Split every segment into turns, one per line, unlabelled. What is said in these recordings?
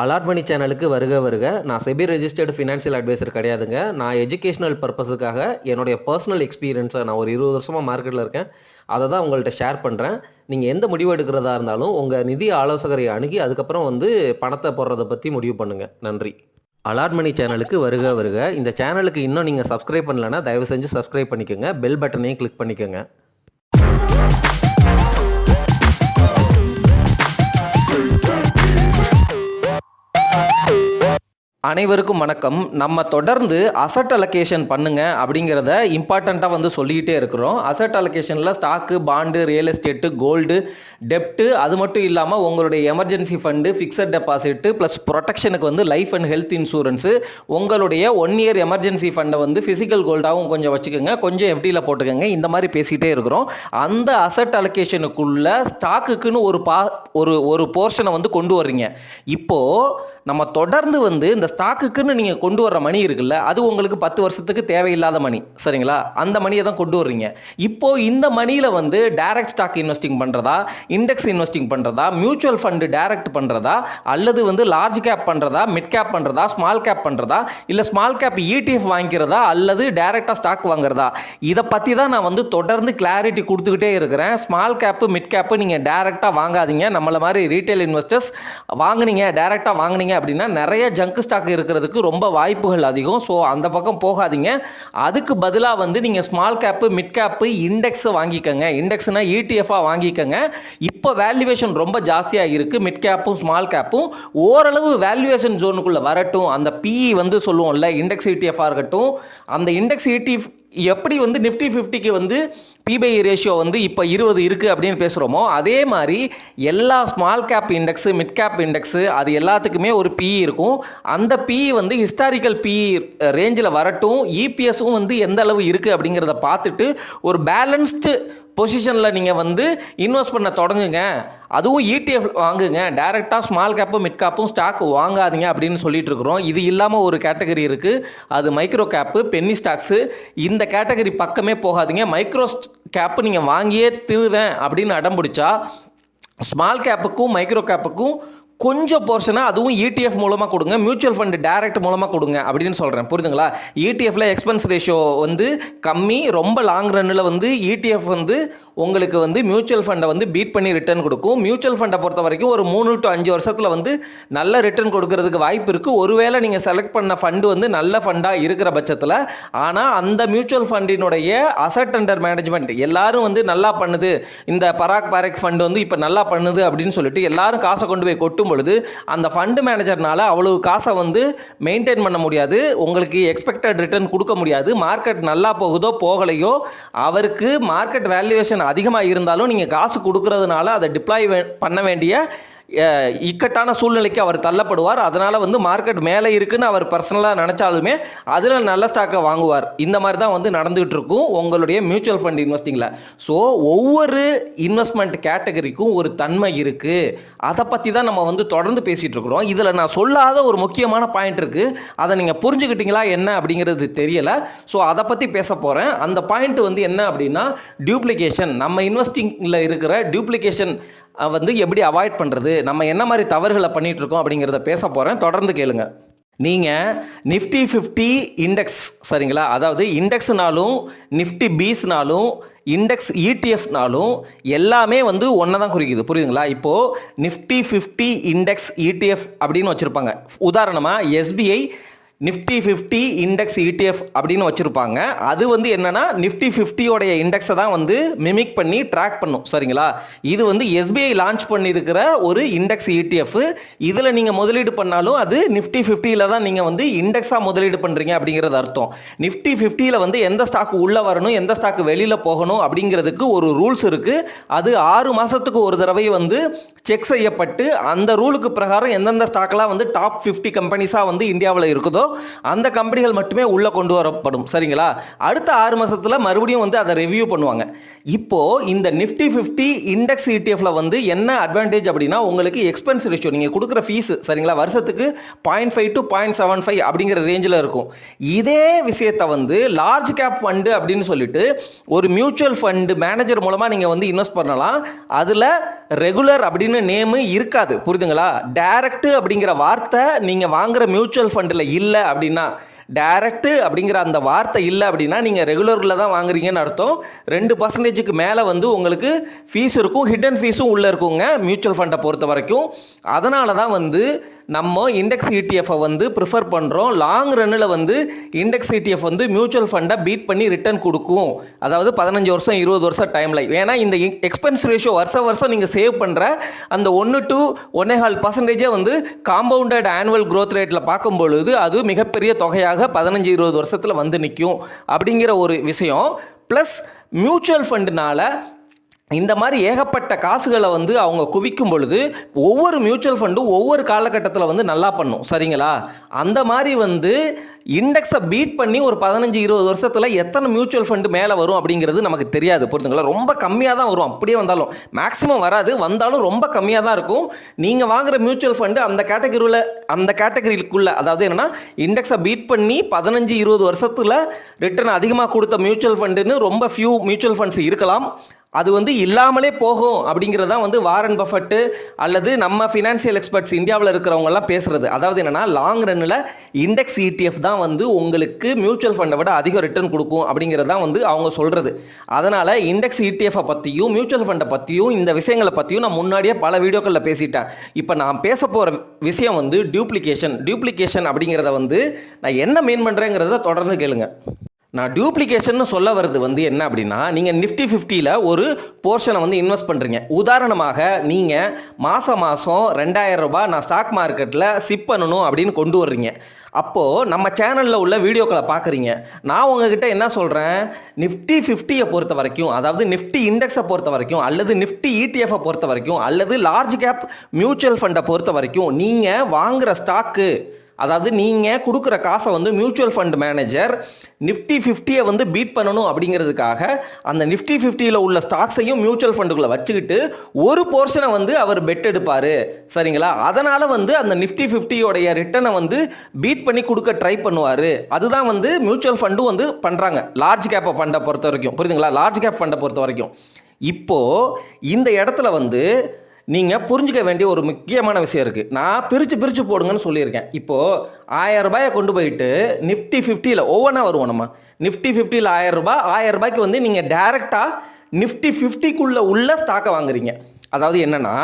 Allot மணி சேனலுக்கு வருக வருக. நான் செபி ரெஜிஸ்டர்டு ஃபினான்ஷியல் அட்வைசர் கிடையாதுங்க. நான் எஜுகேஷனல் பர்பஸுக்காக என்னுடைய பர்சனல் எக்ஸ்பீரியன்ஸை நான் ஒரு 20 வருஷமாக மார்க்கெட்டில் இருக்கேன். அதை தான் உங்கள்கிட்ட ஷேர் பண்ணுறேன். நீங்கள் எந்த முடிவு எடுக்கிறதா இருந்தாலும் உங்கள் நிதி ஆலோசகரை அணுகி அதுக்கப்புறம் பணத்தை போடுறதை பற்றி முடிவு பண்ணுங்கள். நன்றி. அலாட் மணி சேனலுக்கு வருக வருக. இந்த சேனலுக்கு இன்னும் நீங்கள் சப்ஸ்கிரைப் பண்ணலைன்னா தயவு செஞ்சு சப்ஸ்கிரைப் பண்ணிக்கோங்க. பெல் பட்டனையும் கிளிக் பண்ணிக்கோங்க. அனைவருக்கும் வணக்கம். நம்ம தொடர்ந்து அசட் அலோகேஷன் பண்ணுங்க அப்படிங்கிறத இம்பார்ட்டண்ட்டாக சொல்லிக்கிட்டே இருக்கிறோம். அசட் அலோகேஷனில் stock, bond, real estate, gold, டெப்ட்டு, அது மட்டும் இல்லாமல் உங்களுடைய emergency fund, fixed deposit plus ப்ரொடெக்ஷனுக்கு லைஃப் அண்ட் ஹெல்த் இன்சூரன்ஸு, உங்களுடைய 1 இயர் எமர்ஜென்சி ஃபண்டை ஃபிசிக்கல் கோல்டாகவும் கொஞ்சம் வச்சுக்கோங்க, கொஞ்சம் எஃப்டியில் போட்டுக்கோங்க. இந்த மாதிரி பேசிகிட்டே இருக்கிறோம். அந்த அசட் அலோகேஷனுக்குள்ள ஸ்டாக்குக்குன்னு ஒரு போர்ஷனை கொண்டு வர்றீங்க. இப்போது நம்ம தொடர்ந்து இந்த ஸ்டாக்குக்குன்னு நீங்கள் கொண்டு வர்ற மணி இருக்குல்ல, அது உங்களுக்கு 10 வருஷத்துக்கு தேவையில்லாத மணி, சரிங்களா? அந்த மணியை தான் கொண்டு வர்றீங்க. இப்போ இந்த மணியில் டைரக்ட் ஸ்டாக் இன்வெஸ்டிங் பண்ணுறதா, இண்டெக்ஸ் இன்வெஸ்டிங் பண்ணுறதா, மியூச்சுவல் ஃபண்டு டைரக்ட் பண்ணுறதா, அல்லது லார்ஜ் கேப் பண்ணுறதா, மிட் கேப் பண்ணுறதா, ஸ்மால் கேப் பண்ணுறதா, இல்லை ஸ்மால் கேப் ETF வாங்கிக்கிறதா, அல்லது டைரக்டாக ஸ்டாக் வாங்குறதா, இதை பற்றி தான் நான் தொடர்ந்து கிளாரிட்டி கொடுத்துக்கிட்டே இருக்கிறேன். ஸ்மால் கேப்பு, மிட் கேப்பு நீங்கள் டைரக்டாக வாங்காதீங்க. நம்மள மாதிரி ரீட்டைல் இன்வெஸ்டர்ஸ் வாங்குனீங்க, டைரக்டாக வாங்குனீங்க அப்படின்னா நிறைய ஜங்க் ஸ்டாக் இருக்கிறதுக்கு ரொம்ப வாய்ப்புகள் அதிகம். ஸோ அந்த பக்கம் போகாதீங்க. அதுக்கு பதிலாக நீங்கள் small gap, mid gap, index வாங்கிக்கோங்க. இண்டெக்ஸ்னா ETF வாங்கிக்கோங்க. இப்போ வேல்யூவேஷன் ரொம்ப ஜாஸ்தியாக இருக்குது. மிட் கேப்பும் ஸ்மால் கேப்பும் ஓரளவு வேல்யூவேஷன் ஜோனுக்குள்ளே வரட்டும். அந்த PE சொல்லுவோம்ல, இண்டெக்ஸ் ETF இருக்கட்டும். அந்த இண்டெக்ஸ் ETF எப்படி நிஃப்டி 50க்கு PBI ரேஷியோ இப்போ 20 இருக்குது அப்படின்னு பேசுகிறோமோ, அதே மாதிரி எல்லா small cap index, mid cap index, அது எல்லாத்துக்குமே ஒரு PE இருக்கும். அந்த PE ஹிஸ்டாரிக்கல் PE ரேஞ்சில் வரட்டும். EPSவும் எந்த அளவு இருக்குது அப்படிங்கிறத பார்த்துட்டு ஒரு பேலன்ஸ்டு பொசிஷனில் நீங்கள் இன்வெஸ்ட் பண்ண தொடங்குங்க. அதுவும் ETF வாங்குங்க. டைரெக்டாக ஸ்மால் கேப்பும் மிட் கேப்பும் ஸ்டாக் வாங்காதீங்க அப்படின்னு சொல்லிட்டு இருக்கிறோம். இது இல்லாமல் ஒரு கேட்டகரி இருக்குது, அது மைக்ரோ கேப்பு, பென்னி ஸ்டாக்ஸு. இந்த கேட்டகரி பக்கமே போகாதீங்க. மைக்ரோ கேப்பு நீங்கள் வாங்கியே தீருவேன் அப்படின்னு அடம் பிடிச்சா ஸ்மால் கேப்புக்கும் மைக்ரோ கேப்புக்கும் கொஞ்சம் போர்ஷனாக அதுவும் ETF மூலமாக கொடுங்க, மியூச்சுவல் ஃபண்டு டைரக்ட் மூலமாக கொடுங்க அப்படின்னு சொல்கிறேன். புரியுதுங்களா? ETFல எக்ஸ்பென்ஸ் ரேஷியோ கம்மி. ரொம்ப லாங் ரன்னில் ETF உங்களுக்கு மியூச்சுவல் ஃபண்டை பீட் பண்ணி ரிட்டர்ன் கொடுக்கும். மியூச்சுவல் ஃபண்டை பொறுத்த வரைக்கும் ஒரு 3 to 5 வருஷத்தில் நல்ல ரிட்டர்ன் கொடுக்கறதுக்கு வாய்ப்பு இருக்குது. ஒருவேளை நீங்கள் செலக்ட் பண்ண ஃபண்டு நல்ல ஃபண்டாக இருக்கிற பட்சத்தில். ஆனால் அந்த மியூச்சுவல் ஃபண்டினுடைய அசட் அண்டர் மேனேஜ்மெண்ட் எல்லாரும் நல்லா பண்ணுது, இந்த பராக் பாரக் ஃபண்டு இப்போ நல்லா பண்ணுது அப்படின்னு சொல்லிட்டு எல்லாரும் காசை கொண்டு போய் கொட்டும் பொழுது அந்த ஃபண்டு மேனேஜர்னால அவ்வளவு காசை மெயின்டைன் பண்ண முடியாது, உங்களுக்கு எக்ஸ்பெக்டட் ரிட்டர்ன் கொடுக்க முடியாது. மார்க்கெட் நல்லா போகுதோ போகலையோ, அவருக்கு மார்க்கெட் வேல்யூவேஷன் அதிகமாக இருந்தாலும் நீங்கள் காசு கொடுக்கறதுனால அதை டிப்ளாய் பண்ண வேண்டிய இக்கட்டான சூழ்நிலைக்கு அவர் தள்ளப்படுவார். அதனால் மார்க்கெட் மேலே இருக்குன்னு அவர் பர்சனலாக நினச்சாலுமே அதில் நல்ல ஸ்டாக்கை வாங்குவார். இந்த மாதிரி தான் நடந்துகிட்டு இருக்கும் உங்களுடைய மியூச்சுவல் ஃபண்ட் இன்வெஸ்டிங்கில். ஸோ ஒவ்வொரு இன்வெஸ்ட்மெண்ட் கேட்டகரிக்கும் ஒரு தன்மை இருக்குது. அதை பற்றி தான் நம்ம தொடர்ந்து பேசிகிட்டு இருக்கிறோம். இதில் நான் சொல்லாத ஒரு முக்கியமான பாயிண்ட் இருக்குது. அதை நீங்கள் புரிஞ்சுக்கிட்டீங்களா என்ன அப்படிங்கிறது தெரியலை. ஸோ அதை பற்றி பேச போகிறேன். அந்த பாயிண்ட் என்ன அப்படின்னா, டியூப்ளிகேஷன். நம்ம இன்வெஸ்டிங்கில் இருக்கிற டியூப்ளிகேஷன் எப்படி அவாய்ட் பண்ணுறது, நம்ம என்ன மாதிரி தவறுகளை பண்ணிட்டு இருக்கோம் அப்படிங்கிறத பேச போகிறேன். தொடர்ந்து கேளுங்க. நீங்கள் நிஃப்டி 50 இண்டெக்ஸ், சரிங்களா? அதாவது இண்டெக்ஸ்னாலும் நிஃப்டி பீஸ்னாலும் இண்டெக்ஸ் ETFனாலும் எல்லாமே ஒன்றை தான் குறிக்குது. புரியுதுங்களா? இப்போது நிஃப்டி 50 இண்டெக்ஸ் ETF அப்படின்னு வச்சுருப்பாங்க. உதாரணமாக SBI நிஃப்டி 50 இண்டெக்ஸ் ETF அப்படின்னு வச்சுருப்பாங்க. அது என்னன்னா நிஃப்டி 50யோடைய இண்டெக்ஸை தான் மிமிக் பண்ணி ட்ராக் பண்ணும், சரிங்களா? இது SBI லான்ச் பண்ணியிருக்கிற ஒரு இண்டெக்ஸ் ETF. இதில் நீங்கள் முதலீடு பண்ணாலும் அது நிஃப்டி 50ல் தான் நீங்கள் இண்டெக்ஸாக முதலீடு பண்ணுறீங்க அப்படிங்கிறது அர்த்தம். நிஃப்டி 50ல் எந்த ஸ்டாக் உள்ளே வரணும், எந்த ஸ்டாக் வெளியில் போகணும் அப்படிங்கிறதுக்கு ஒரு ரூல்ஸ் இருக்குது. அது 6 மாதத்துக்கு ஒரு தடவை செக் செய்யப்பட்டு அந்த ரூலுக்கு பிரகாரம் எந்தெந்த ஸ்டாக்லாம் டாப் 50 கம்பெனிஸாக இந்தியாவில் இருக்குதோ அந்த கம்பெனிகள் மட்டுமே உள்ளே கொண்டு வரப்படும். சரிங்களா? அடுத்த 6 மாதத்தில் மறுபடியும் வந்து அதை ரிவ்யூ பண்ணுவாங்க. இப்போது இந்த நிஃப்டி 50 இண்டெக்ஸ் இடிஎஃப்ல வந்து என்ன அட்வான்டேஜ் அப்படின்னா, உங்களுக்கு எக்ஸ்பென்ஸ் ரேஷியோ நீங்கள் கொடுக்குற ஃபீஸ் சரிங்களா வருஷத்துக்கு 0.5 to 0.75 அப்படிங்கிற ரேஞ்சில் இருக்கும். இதே விஷயத்தை வந்து லார்ஜ் கேப் ஃபண்டு அப்படின்னு சொல்லிட்டு ஒரு மியூச்சுவல் ஃபண்டு மேனேஜர் மூலமாக நீங்கள் வந்து இன்வெஸ்ட் பண்ணலாம். அதில் ரெகுலர் அப்படின்னு நேமு இருக்காது. புரியுதுங்களா? டைரக்ட் அப்படிங்கிற வார்த்தை நீங்கள் வாங்குற மியூச்சுவல் ஃபண்டில் இல்லை அப்படின்னா, டைரக்ட் அப்படிங்கிற அந்த வார்த்தை இல்லை அப்படின்னா நீங்கள் ரெகுலரில் தான் வாங்குறீங்கன்னு அர்த்தம். 2% மேலே வந்து உங்களுக்கு ஃபீஸ் இருக்கும், ஹிடன் ஃபீஸும் உள்ளே இருக்குங்க மியூச்சுவல் ஃபண்டை பொறுத்த வரைக்கும். அதனால தான் வந்து நம்ம இண்டெக்ஸ் இடிஎஃப்பை வந்து ப்ரிஃபர் பண்ணுறோம். லாங் ரன்னில் வந்து இண்டெக்ஸ் இடிஎஃப் வந்து மியூச்சுவல் ஃபண்டை பீட் பண்ணி ரிட்டர்ன் கொடுக்கும். அதாவது 15 வருஷம் 20 வருஷம் டைமில். ஏன்னா இந்த எக்ஸ்பென்ஸ் ரேஷியோ வருஷம் நீங்கள் சேவ் பண்ணுற அந்த 1 to 1.5% வந்து காம்பவுண்டட் ஆனுவல் க்ரோத் ரேட்டில் பார்க்கும் பொழுது அது மிகப்பெரிய தொகையாக 15-20 வருஷத்தில் வந்து நிற்கும் அப்படிங்கிற ஒரு விஷயம். ப்ளஸ் மியூச்சுவல் ஃபண்டுனால இந்த மாதிரி ஏகப்பட்ட காசுகளை வந்து அவங்க குவிக்கும் பொழுது ஒவ்வொரு மியூச்சுவல் ஃபண்டும் ஒவ்வொரு காலகட்டத்தில் வந்து நல்லா பண்ணும். சரிங்களா? அந்த மாதிரி வந்து இண்டெக்ஸை பீட் பண்ணி ஒரு 15-20 வருஷத்தில் எத்தனை மியூச்சுவல் ஃபண்டு மேலே வரும் அப்படிங்கிறது நமக்கு தெரியாது. புரிஞ்சுங்களா? ரொம்ப கம்மியாக தான் வரும். அப்படியே வந்தாலும் மேக்ஸிமம் வராது, வந்தாலும் ரொம்ப கம்மியாக தான் இருக்கும். நீங்கள் வாங்குற மியூச்சுவல் ஃபண்டு அந்த கேட்டகரிக்குள்ளே, அதாவது என்னென்னா இண்டெக்ஸை பீட் பண்ணி 15-20 வருஷத்தில் ரிட்டர்ன் அதிகமாக கொடுத்த மியூச்சுவல் ஃபண்டுன்னு ரொம்ப ஃபியூ மியூச்சுவல் ஃபண்ட்ஸ் இருக்கலாம். அது வந்து இல்லாமலே போகும் அப்படிங்கிறது தான் வந்து வாரன் பஃபெட்டு அல்லது நம்ம ஃபினான்ஷியல் எக்ஸ்பர்ட்ஸ் இந்தியாவில் இருக்கிறவங்கலாம் பேசுகிறது. அதாவது என்னென்னா லாங் ரன்னில் இண்டெக்ஸ் இடிஎஃப் தான் வந்து உங்களுக்கு மியூச்சுவல் ஃபண்டை விட அதிக ரிட்டர்ன் கொடுக்கும் அப்படிங்கிறது தான் வந்து அவங்க சொல்கிறது. அதனால் இண்டெக்ஸ் இடிஎஃப்பை பற்றியும் மியூச்சுவல் ஃபண்டை பற்றியும் இந்த விஷயங்களை பற்றியும் நான் முன்னாடியே பல வீடியோக்களில் பேசிட்டேன். இப்போ நான் பேச போகிற விஷயம் வந்து டியூப்ளிகேஷன் அப்படிங்கிறத வந்து நான் என்ன மீன் பண்ணுறேங்கிறத தொடர்ந்து கேளுங்க. நான் டியூப்ளிகேஷன் சொல்ல வர்றது வந்து என்ன அப்படின்னா, நீங்கள் நிஃப்டி 50ல் ஒரு போர்ஷனை வந்து இன்வெஸ்ட் பண்ணுறீங்க. உதாரணமாக நீங்கள் மாதம் 2000 ரூபாய் நான் ஸ்டாக் மார்க்கெட்டில் சிப் பண்ணணும் அப்படின்னு கொண்டு வர்றீங்க. அப்போது நம்ம சேனலில் உள்ள வீடியோக்களை பார்க்குறீங்க. நான் உங்ககிட்ட என்ன சொல்கிறேன், நிஃப்டி 50யை பொறுத்த வரைக்கும், அதாவது நிஃப்டி இண்டெக்ஸை பொறுத்த வரைக்கும், அல்லது நிஃப்டி இடிஎஃப்பை பொறுத்த வரைக்கும், அல்லது லார்ஜ் கேப் மியூச்சுவல் ஃபண்டை பொறுத்த வரைக்கும் நீங்கள் வாங்குகிற ஸ்டாக்கு, அதாவது நீங்கள் கொடுக்குற காசை வந்து மியூச்சுவல் ஃபண்ட் மேனேஜர் நிஃப்டி 50யை வந்து பீட் பண்ணணும் அப்படிங்கிறதுக்காக அந்த நிஃப்டி 50யில் உள்ள ஸ்டாக்ஸையும் மியூச்சுவல் ஃபண்டுக்குள்ளே வச்சுக்கிட்டு ஒரு போர்ஷனை வந்து அவர் பெட் எடுப்பார். சரிங்களா? அதனால் வந்து அந்த நிஃப்டி 50யோடைய ரிட்டர்னை வந்து பீட் பண்ணி கொடுக்க ட்ரை பண்ணுவார். அதுதான் வந்து மியூச்சுவல் ஃபண்டும் வந்து பண்ணுறாங்க லார்ஜ் கேப்பை ஃபண்டை பொறுத்த வரைக்கும். புரியுதுங்களா? லார்ஜ் கேப் ஃபண்டை பொறுத்த வரைக்கும். இப்போது இந்த இடத்துல வந்து நீங்கள் புரிஞ்சுக்க வேண்டிய ஒரு முக்கியமான விஷயம் இருக்குது. நான் பிரித்து போடுங்கன்னு சொல்லியிருக்கேன். இப்போது 1000 ரூபாயை கொண்டு போயிட்டு நிஃப்டி 50யில் ஒவ்வொன்றா வருவோம். நம்ம நிஃப்டி 50யில் 1000 ரூபாய்க்கு வந்து நீங்கள் டைரெக்டாக நிஃப்டி 50க்குள்ளே உள்ள ஸ்டாக்கை வாங்குறீங்க. அதாவது என்னென்னா,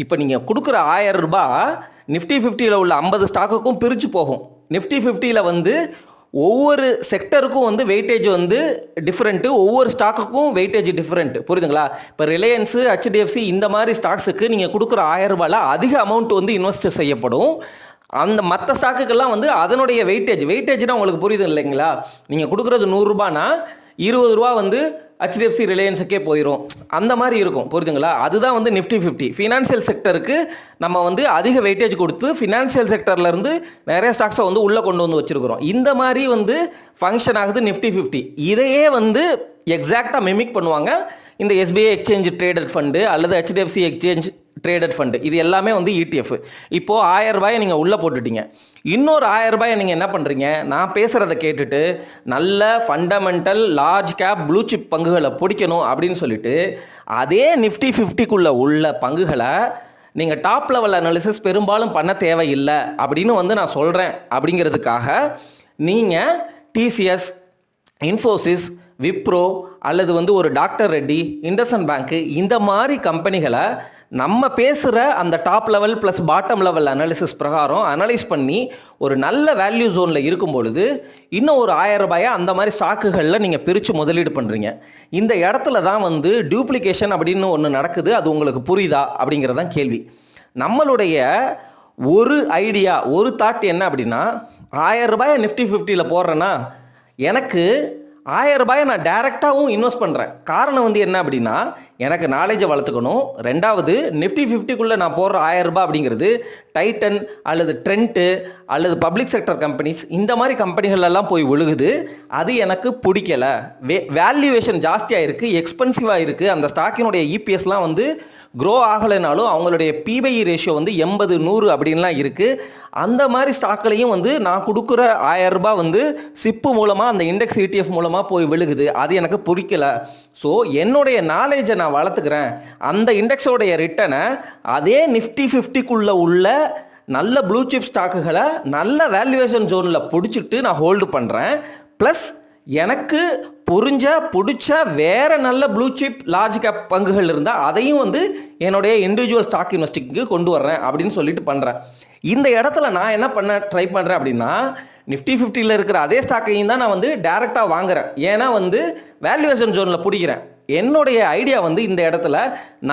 இப்போ நீங்கள் கொடுக்குற 1000 ரூபாய் நிஃப்டி 50யில் உள்ள 50 ஸ்டாக்குக்கும் பிரித்து போகும். நிஃப்டி 50யில் வந்து ஒவ்வொரு செக்டருக்கும் வந்து வெயிட்டேஜ் வந்து டிஃப்ரெண்ட்டு, ஒவ்வொரு ஸ்டாக்குக்கும் வெயிட்டேஜ் டிஃப்ரெண்ட். புரியுதுங்களா? இப்போ ரிலையன்ஸு, HDFC இந்த மாதிரி ஸ்டாக்ஸுக்கு நீங்கள் கொடுக்குற 1000 ரூபாயில் அதிக அமௌண்ட் வந்து இன்வெஸ்ட் செய்யப்படும். அந்த மற்ற ஸ்டாக்குக்கெல்லாம் வந்து அதனுடைய வெயிட்டேஜ்னால் உங்களுக்கு புரியுது இல்லைங்களா? நீங்கள் கொடுக்குறது 100 ரூபானா 20 ரூபா வந்து HDFC ரிலையன்ஸுக்கே போயிடும். அந்த மாதிரி இருக்கும். புரியுதுங்களா? அதுதான் வந்து நிஃப்டி 50. ஃபினான்ஷியல் செக்டருக்கு நம்ம வந்து அதிக வெயிட்டேஜ் கொடுத்து ஃபினான்ஷியல் செக்டர்லேருந்து நிறைய ஸ்டாக்ஸை வந்து உள்ளே கொண்டு வந்து வச்சுருக்கிறோம். இந்த மாதிரி வந்து ஃபங்க்ஷன் ஆகுது நிஃப்டி 50. இதையே வந்து எக்ஸாக்டாக மிமிக் பண்ணுவாங்க இந்த SBI எக்ஸ்சேஞ்ச் ட்ரேடட் ஃபண்டு அல்லது HDFC எக்ஸ்சேஞ்ச் ட்ரேடட் ஃபண்டு. இது எல்லாமே வந்து ETF. இப்போது 1000 ரூபாயை நீங்கள் உள்ளே போட்டுட்டீங்க. இன்னொரு 1000 ரூபாயை நீங்கள் என்ன பண்ணுறீங்க, நான் பேசுகிறத கேட்டுட்டு நல்ல fundamental large cap blue chip பங்குகளை பிடிக்கணும் அப்படின்னு சொல்லிட்டு அதே நிஃப்டி 50க்குள்ளே உள்ள பங்குகளை நீங்கள் டாப் லெவல் அனாலிசிஸ் பெரும்பாலும் பண்ண தேவையில்லை அப்படின்னு வந்து நான் சொல்கிறேன். அப்படிங்கிறதுக்காக நீங்கள் TCS, இன்ஃபோசிஸ், விப்ரோ அல்லது வந்து ஒரு டாக்டர் ரெட்டி, இண்டஸ்இண்ட் பேங்க்கு இந்த மாதிரி கம்பெனிகளை நம்ம பேசுகிற அந்த top level plus bottom level analysis பிரகாரம் அனலைஸ் பண்ணி ஒரு நல்ல வேல்யூ ஜோனில் இருக்கும் பொழுது இன்னும் ஒரு 1000 ரூபாயை அந்த மாதிரி ஸ்டாக்குகளில் நீங்கள் பிரித்து முதலீடு பண்ணுறீங்க. இந்த இடத்துல தான் வந்து டியூப்ளிகேஷன் அப்படின்னு ஒன்று நடக்குது. அது உங்களுக்கு புரியுதா அப்படிங்கிறதான் கேள்வி. நம்மளுடைய ஒரு ஐடியா, ஒரு தாட் என்ன அப்படின்னா, 1000 ரூபாயை நிஃப்டி 50யில் போடுறேன்னா எனக்கு ரூபாயை நான் டைரெக்டாகவும் இன்வெஸ்ட் பண்ணுறேன். காரணம் வந்து என்ன அப்படின்னா, எனக்கு நாலேஜை வளர்த்துக்கணும். ரெண்டாவது, நிஃப்டி 50க்குள்ளே நான் போடுற ரூபாய் அப்படிங்கிறது டைட்டன் அல்லது ட்ரெண்ட்டு அல்லது பப்ளிக் செக்டர் கம்பெனிஸ் இந்த மாதிரி கம்பெனிகளெல்லாம் போய் விழுகுது. அது எனக்கு பிடிக்கல. வேல்யூவேஷன் ஜாஸ்தியாக இருக்குது, எக்ஸ்பென்சிவாக இருக்குது. அந்த ஸ்டாக்கினுடைய இபிஎஸ்லாம் வந்து க்ரோ ஆகலைனாலும் அவங்களுடைய பிபை ரேஷியோ வந்து 80 100 அப்படின்லாம் இருக்குது. அந்த மாதிரி ஸ்டாக்களையும் வந்து நான் கொடுக்குற ரூபாய் வந்து சிப்பு மூலமாக அந்த இண்டெக்ஸ் இடிஎஃப் மூலமாக போய் விழுகுது. அது எனக்கு பிடிக்கல. ஸோ என்னுடைய நாலேஜை நான் வளர்த்துக்கிறேன். அந்த இண்டெக்ஸோடைய ரிட்டனை அதே நிஃப்டி 50க்குள்ளே உள்ள நல்ல ப்ளூ சிப் ஸ்டாக்குகளை நல்ல வேல்யூவேஷன் ஜோனில் பிடிச்சிட்டு நான் ஹோல்டு பண்ணுறேன். ப்ளஸ் எனக்கு பிடிச்ச வேற நல்ல ப்ளூ சிப் லார்ஜ் கேப் பங்குகள் இருந்தால் அதையும் வந்து என்னுடைய இண்டிவிஜுவல் ஸ்டாக் இன்வெஸ்டிங்க்கு கொண்டு வர்றேன் அப்படின்னு சொல்லிட்டு பண்ணுறேன். இந்த இடத்துல நான் என்ன பண்ண ட்ரை பண்ணுறேன் அப்படின்னா, நிஃப்டி 50ல் இருக்கிற அதே ஸ்டாக்கையும் தான் நான் வந்து டைரெக்டாக வாங்குறேன். ஏன்னா வந்து வேல்யூவேஷன் ஜோனில் பிடிக்கிறேன். என்னுடைய ஐடியா வந்து இந்த இடத்துல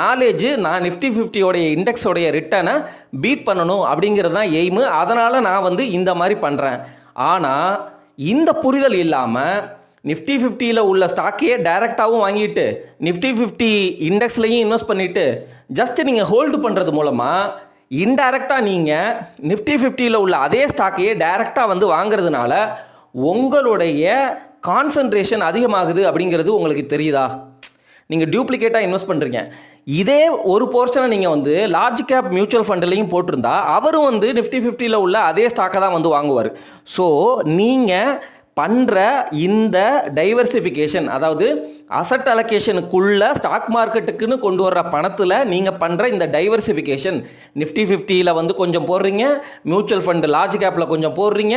நாலேஜ், நான் நிஃப்டி 50யோடைய இண்டெக்ஸோடைய ரிட்டனை பீட் பண்ணணும் அப்படிங்கிறது தான் எய்மு. அதனால் நான் வந்து இந்த மாதிரி பண்ணுறேன். ஆனால் இந்த புரிதல் இல்லாமல் நிஃப்டி 50ல் உள்ள ஸ்டாக்கையே டைரெக்டாகவும் வாங்கிட்டு நிஃப்டி 50 இண்டெக்ஸ்லையும் இன்வெஸ்ட் பண்ணிவிட்டு ஜஸ்ட் நீங்கள் ஹோல்டு பண்ணுறது மூலமாக இன்டைரக்டாக நீங்கள் நிஃப்டி 50ல் உள்ள அதே ஸ்டாக்கையே டைரெக்டாக வந்து வாங்குறதுனால உங்களுடைய கான்சன்ட்ரேஷன் அதிகமாகுது அப்படிங்கிறது உங்களுக்கு தெரியுதா? நீங்கள் டியூப்ளிகேட்டாக இன்வெஸ்ட் பண்ணுறீங்க. இதே ஒரு போர்ஷனை நீங்கள் வந்து லார்ஜ் கேப் மியூச்சுவல் ஃபண்ட்லையும் போட்டிருந்தா அவரும் வந்து நிஃப்டி 50ல் உள்ள அதே ஸ்டாக்கை தான் வந்து வாங்குவார். ஸோ நீங்கள் பண்ணுற இந்த டைவர்சிஃபிகேஷன், அதாவது அசட் அலோகேஷனுக்குள்ள ஸ்டாக் மார்க்கெட்டுக்குன்னு கொண்டு வர்ற பணத்தில் நீங்கள் பண்ணுற இந்த டைவர்சிஃபிகேஷன், நிஃப்டி 50ல் வந்து கொஞ்சம் போடுறீங்க, மியூச்சுவல் ஃபண்டு லார்ஜ் கேப்பில் கொஞ்சம் போடுறீங்க,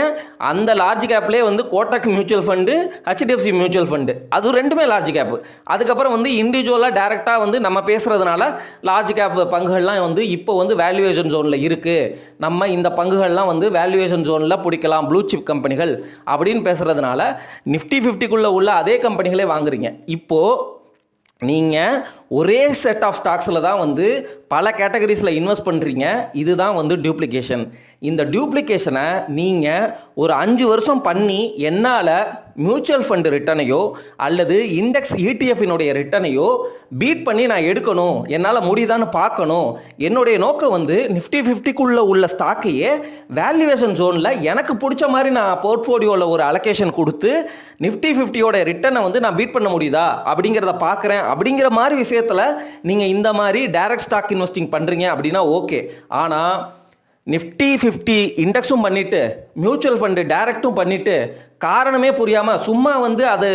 அந்த லார்ஜ் கேப்லேயே வந்து Kotak mutual fund, HDFC mutual fund, அது ரெண்டுமே லார்ஜ் கேப்பு. அதுக்கப்புறம் வந்து இண்டிவிஜுவலாக டைரெக்டாக வந்து நம்ம பேசுகிறதுனால லார்ஜ் கேப் பங்குகள்லாம் வந்து இப்போ வந்து வேல்யூவேஷன் ஜோனில் இருக்குது, நம்ம இந்த பங்குகள்லாம் வந்து வேல்யூவேஷன் ஜோனில் பிடிக்கலாம் ப்ளூ சிப் கம்பெனிகள் அப்படின்னு பேசுகிறதுனால நிஃப்டி 50க்குள்ளே உள்ள அதே கம்பெனிகளே வாங்குறீங்க. இப்போது நீங்கள் ஒரே செட் ஆஃப் ஸ்டாக்ஸில் தான் வந்து பல கேட்டகரிஸில் இன்வெஸ்ட் பண்ணுறீங்க. இதுதான் வந்து டியூப்ளிகேஷன். இந்த டியூப்ளிகேஷனை நீங்கள் ஒரு 5 வருஷம் பண்ணி என்னால் மியூச்சுவல் ஃபண்டு ரிட்டனையோ அல்லது இண்டெக்ஸ் இடிஎஃபினுடைய ரிட்டனையோ பீட் பண்ணி நான் எடுக்கணும், என்னால் முடியுதான்னு பார்க்கணும். என்னுடைய நோக்கம் வந்து நிஃப்டி 50க்குள்ளே உள்ள ஸ்டாக்கையே வேல்யூவேஷன் ஜோனில் எனக்கு பிடிச்ச மாதிரி நான் போர்ட்ஃபோலியோவில் ஒரு அலோகேஷன் கொடுத்து நிஃப்டி 50யோட ரிட்டனை வந்து நான் பீட் பண்ண முடியுதா அப்படிங்கிறத பார்க்குறேன். அப்படிங்கிற மாதிரி விஷயத்தில் நீங்கள் இந்த மாதிரி டைரக்ட் ஸ்டாக் இன்வெஸ்டிங் பண்ணுறீங்க அப்படின்னா ஓகே. ஆனால் நிஃப்டி 50 இண்டெக்ஸும் பண்ணிவிட்டு மியூச்சுவல் ஃபண்டு டைரக்டும் பண்ணிவிட்டு காரணமே புரியாமல் சும்மா வந்து அது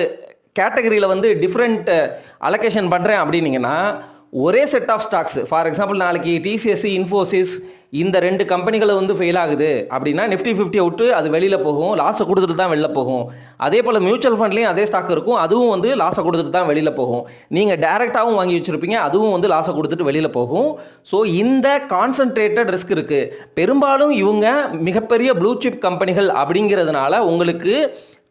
கேட்டகரியில் வந்து டிஃப்ரெண்ட் அலோகேஷன் பண்ணுறேன் அப்படின்னீங்கன்னா ஒரே set of stocks, for example நாளைக்கு டிசிஎஸ்சி, இன்ஃபோசிஸ் இந்த 2 கம்பெனிகளை வந்து ஃபெயில் ஆகுது அப்படின்னா நிஃப்டி 50 விட்டு அது வெளியில் போகும், லாஸை கொடுத்துட்டு தான் வெளில போகும். அதே போல் மியூச்சுவல் ஃபண்ட்லேயும் அதே ஸ்டாக் இருக்கும், அதுவும் வந்து லாஸை கொடுத்துட்டு தான் வெளியில் போகும். நீங்கள் டைரெக்டாகவும் வாங்கி வச்சுருப்பீங்க, அதுவும் வந்து லாஸை கொடுத்துட்டு வெளியில் போகும். ஸோ இந்த கான்சன்ட்ரேட்டட் ரிஸ்க் இருக்குது. பெரும்பாலும் இவங்க மிகப்பெரிய ப்ளூ சிப் கம்பெனிகள் அப்படிங்கிறதுனால உங்களுக்கு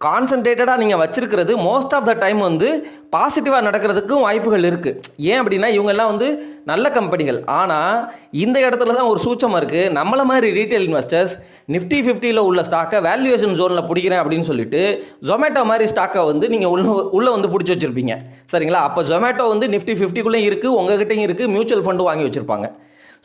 கான்சன்ட்ரேட்டடாக நீங்கள் வச்சிருக்கிறது மோஸ்ட் ஆஃப் த டைம் வந்து பாசிட்டிவாக நடக்கிறதுக்கும் வாய்ப்புகள் இருக்குது. ஏன் அப்படின்னா இவங்கெல்லாம் வந்து நல்ல கம்பெனிகள். ஆனால் இந்த இடத்துல தான் ஒரு சூச்சமாக இருக்குது. நம்மள மாதிரி ரீட்டைல் இன்வெஸ்டர்ஸ் நிஃப்டி 50ல் உள்ள ஸ்டாக்கை வேல்யூவேஷன் ஜோனில் பிடிக்கிறேன் அப்படின்னு சொல்லிட்டு ஜொமேட்டோ மாதிரி ஸ்டாக்கை வந்து நீங்கள் உள்ளே வந்து பிடிச்சி வச்சுருப்பீங்க, சரிங்களா? அப்போ ஜொமேட்டோ வந்து நிஃப்டி 50க்குள்ளேயும் இருக்குது, உங்ககிட்டையும் இருக்குது, மியூச்சுவல் ஃபண்டு வாங்கி வச்சுருப்பாங்க.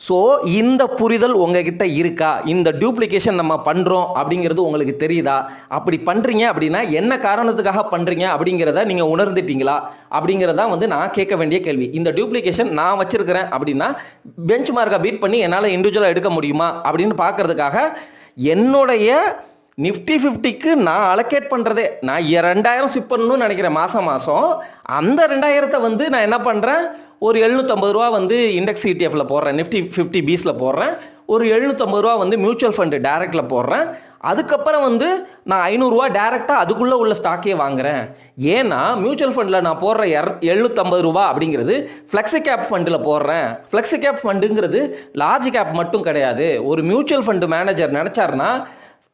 ஸோ இந்த புரிதல் உங்ககிட்ட இருக்கா? இந்த டியூப்ளிகேஷன் நம்ம பண்ணுறோம் அப்படிங்கிறது உங்களுக்கு தெரியுதா? அப்படி பண்ணுறீங்க அப்படின்னா என்ன காரணத்துக்காக பண்ணுறீங்க அப்படிங்கிறத நீங்கள் உணர்ந்துட்டீங்களா அப்படிங்கிறதான் வந்து நான் கேட்க வேண்டிய கேள்வி. இந்த டியூப்ளிகேஷன் நான் வச்சிருக்கிறேன் அப்படின்னா பெஞ்ச் மார்க்கை பீட் பண்ணி என்னால் இண்டிவிஜுவலாக எடுக்க முடியுமா அப்படின்னு பார்க்கறதுக்காக என்னுடைய நிஃப்டி 50க்கு நான் அலோகேட் பண்ணுறதே, நான் 2000 சிப் பண்ணணும்னு நினைக்கிறேன் மாதம். அந்த 2000 வந்து நான் என்ன பண்ணுறேன், ஒரு 750 ரூபா வந்து இண்டெக்ஸ் இடிஎஃப்ல போடுறேன், நிஃப்டி 50 பீஸில் போடுறேன், ஒரு 750 ரூபா வந்து மியூச்சுவல் ஃபண்டு டைரக்டில் போடுறேன். அதுக்கப்புறம் வந்து நான் 500 ரூபா டைரெக்டாக அதுக்குள்ளே உள்ள ஸ்டாக்கே வாங்குறேன். ஏன்னா மியூச்சுவல் ஃபண்டில் நான் போடுற 750 ரூபா அப்படிங்கிறது ஃப்ளெக்ஸி கேப் ஃபண்டில் போடுறேன். ஃப்ளெக்ஸி கேப் ஃபண்டுங்கிறது லார்ஜ் கேப் மட்டும் கிடையாது. ஒரு மியூச்சுவல் ஃபண்டு மேனேஜர் நினச்சாருன்னா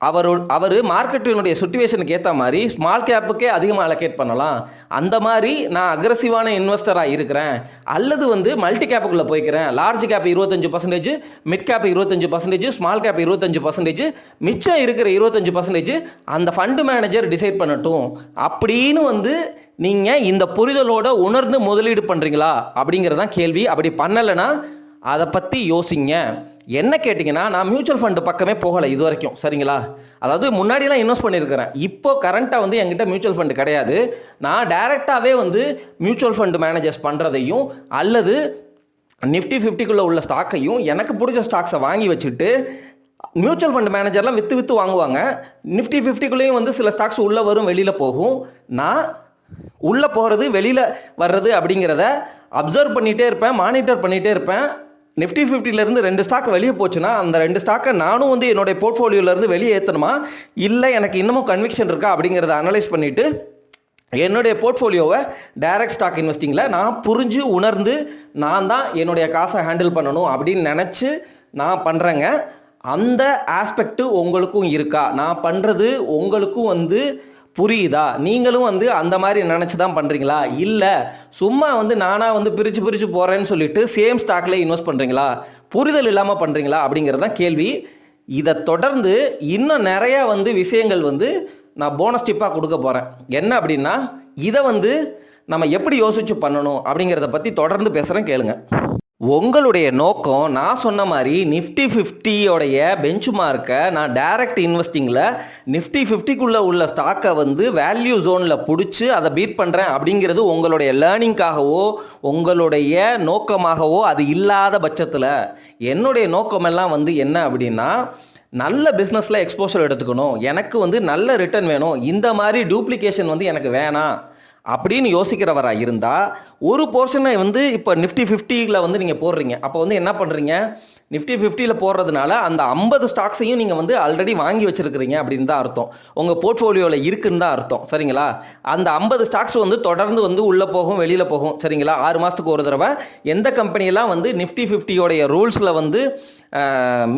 அவர் மார்க்கெட்டினுடைய சுச்சுவேஷனுக்கு ஏற்ற மாதிரி ஸ்மால் கேப்புக்கே அதிகமாக அலோகேட் பண்ணலாம். அந்த மாதிரி நான் அக்ரெசிவான இன்வெஸ்டராக இருக்கிறேன், அல்லது வந்து மல்டி கேப்புக்குள்ளே போய்க்கிறேன். Large cap 25%, mid cap 25%, small cap 25%, மிச்சம் இருக்கிற 25% அந்த ஃபண்டு மேனேஜர் டிசைட் பண்ணட்டும் அப்படின்னு வந்து நீங்கள் இந்த புரிதலோட உணர்ந்து முதலீடு பண்ணுறீங்களா அப்படிங்கிறதான் கேள்வி. அப்படி பண்ணலைன்னா அதை பற்றி யோசிங்க. என்ன கேட்டிங்கன்னா, நான் மியூச்சுவல் ஃபண்டு பக்கமே போகலை இது வரைக்கும், சரிங்களா? அதாவது முன்னாடிலாம் இன்வெஸ்ட் பண்ணியிருக்கிறேன். இப்போ கரண்ட்டாக வந்து என்கிட்ட மியூச்சுவல் ஃபண்டு கிடையாது. நான் டைரெக்டாகவே வந்து மியூச்சுவல் ஃபண்டு மேனேஜர்ஸ் பண்ணுறதையும் அல்லது நிஃப்டி 50க்குள்ளே உள்ள ஸ்டாக்கையும் எனக்கு பிடிச்ச ஸ்டாக்ஸை வாங்கி வச்சுட்டு, மியூச்சுவல் ஃபண்டு மேனேஜர்லாம் விற்று வாங்குவாங்க. நிஃப்டி 50க்குள்ளேயும் வந்து சில ஸ்டாக்ஸ் உள்ளே வரும், வெளியில் போகும். நான் உள்ளே போகிறது வெளியில் வர்றது அப்படிங்கிறத அப்சர்வ் பண்ணிகிட்டே இருப்பேன், மானிட்டர் பண்ணிகிட்டே இருப்பேன். நிஃப்டி 50லேருந்து 2 ஸ்டாக் வெளியே போச்சுன்னா அந்த 2 ஸ்டாக்கை நானும் வந்து என்னுடைய போர்ட்ஃபோலியோலேருந்து வெளியே ஏற்றணுமா, இல்லை எனக்கு இன்னமும் கன்விக்ஷன் இருக்கா அப்படிங்கிறத அனலைஸ் பண்ணிவிட்டு என்னுடைய போர்ட்ஃபோலியோவை டைரக்ட் ஸ்டாக் இன்வெஸ்டிங்கில் நான் புரிஞ்சு உணர்ந்து நான் தான் என்னுடைய காசை ஹேண்டில் பண்ணணும் அப்படின்னு நினச்சி நான் பண்ணுறேங்க. அந்த ஆஸ்பெக்ட் உங்களுக்கும் இருக்கா? நான் பண்ணுறது உங்களுக்கும் வந்து புரியுதா? நீங்களும் வந்து அந்த மாதிரி நினச்சி தான் பண்ணுறீங்களா, இல்லை சும்மா வந்து நானாக வந்து பிரித்து போகிறேன்னு சொல்லிட்டு சேம் ஸ்டாக்லேயே இன்வெஸ்ட் பண்ணுறீங்களா, புரிதல் இல்லாமல் பண்ணுறீங்களா அப்படிங்கிறது தான் கேள்வி. இதை தொடர்ந்து இன்னும் நிறையா வந்து விஷயங்கள் வந்து நான் போனஸ் டிப்பாக கொடுக்க போகிறேன். என்ன அப்படின்னா, இதை வந்து நம்ம எப்படி யோசிச்சு பண்ணணும் அப்படிங்கிறத பற்றி தொடர்ந்து பேசுகிறேன், கேளுங்க. உங்களுடைய நோக்கம் நான் சொன்ன மாதிரி நிஃப்டி 50யோடைய பெஞ்ச் மார்க்கை நான் டைரக்ட் இன்வெஸ்டிங்கில் நிஃப்டி 50க்குள்ளே உள்ள ஸ்டாக்கை வந்து வேல்யூ ஜோனில் பிடிச்சி அதை பீட் பண்ணுறேன் அப்படிங்கிறது உங்களுடைய லேர்னிங்காகவோ உங்களுடைய நோக்கமாகவோ அது இல்லாத பட்சத்தில், என்னுடைய நோக்கமெல்லாம் வந்து என்ன அப்படின்னா, நல்ல பிஸ்னஸில் எக்ஸ்போஷர் எடுத்துக்கணும், எனக்கு வந்து நல்ல ரிட்டர்ன் வேணும், இந்த மாதிரி டூப்ளிகேஷன் வந்து எனக்கு வேணாம் அப்படின்னு யோசிக்கிறவராக இருந்தால் ஒரு போர்ஷனை வந்து இப்போ நிஃப்டி 50ல் வந்து நீங்கள் போடுறீங்க. அப்போ வந்து என்ன பண்ணுறீங்க, நிஃப்டி 50ல் போடுறதுனால அந்த 50 ஸ்டாக்ஸையும் நீங்கள் வந்து ஆல்ரெடி வாங்கி வச்சுருக்கிறீங்க அப்படின்னு தான் அர்த்தம். உங்கள் போர்ட்ஃபோலியோவில் இருக்குன்னு தான் அர்த்தம், சரிங்களா? அந்த 50 ஸ்டாக்ஸ் வந்து தொடர்ந்து வந்து உள்ளே போகும், வெளியில் போகும், சரிங்களா? 6 மாதத்துக்கு ஒரு தடவை எந்த கம்பெனியெல்லாம் வந்து நிஃப்டி 50யோடைய ரூல்ஸில் வந்து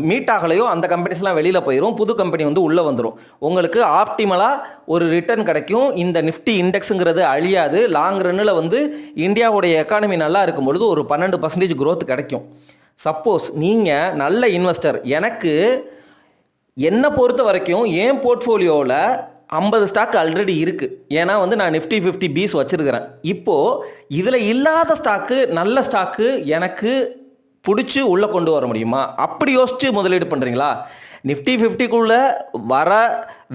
மீட் ஆகலையோ அந்த கம்பெனிஸ்லாம் வெளியில் போயிடும், புது கம்பெனி வந்து உள்ளே வந்துடும். உங்களுக்கு ஆப்டிமலாக ஒரு ரிட்டர்ன் கிடைக்கும். இந்த நிஃப்டி இண்டெக்ஸுங்கிறது அழியாது. லாங் ரன்னில் வந்து இந்தியாவுடைய எக்கானமி நல்லா இருக்கும் பொழுது ஒரு 12% growth கிடைக்கும். சப்போஸ் நீங்கள் நல்ல இன்வெஸ்டர், எனக்கு என்னை பொறுத்த வரைக்கும் என் போர்ட்ஃபோலியோவில் 50 ஸ்டாக் ஆல்ரெடி இருக்குது. ஏன்னா வந்து நான் நிஃப்டி 50 பீஸ் வச்சுருக்கிறேன். இப்போது இதில் இல்லாத ஸ்டாக்கு, நல்ல ஸ்டாக்கு எனக்கு பிடிச்சி உள்ளே கொண்டு வர முடியுமா? அப்படி யோசித்து முதலீடு பண்ணுறீங்களா? நிஃப்டி 50க்குள்ளே வர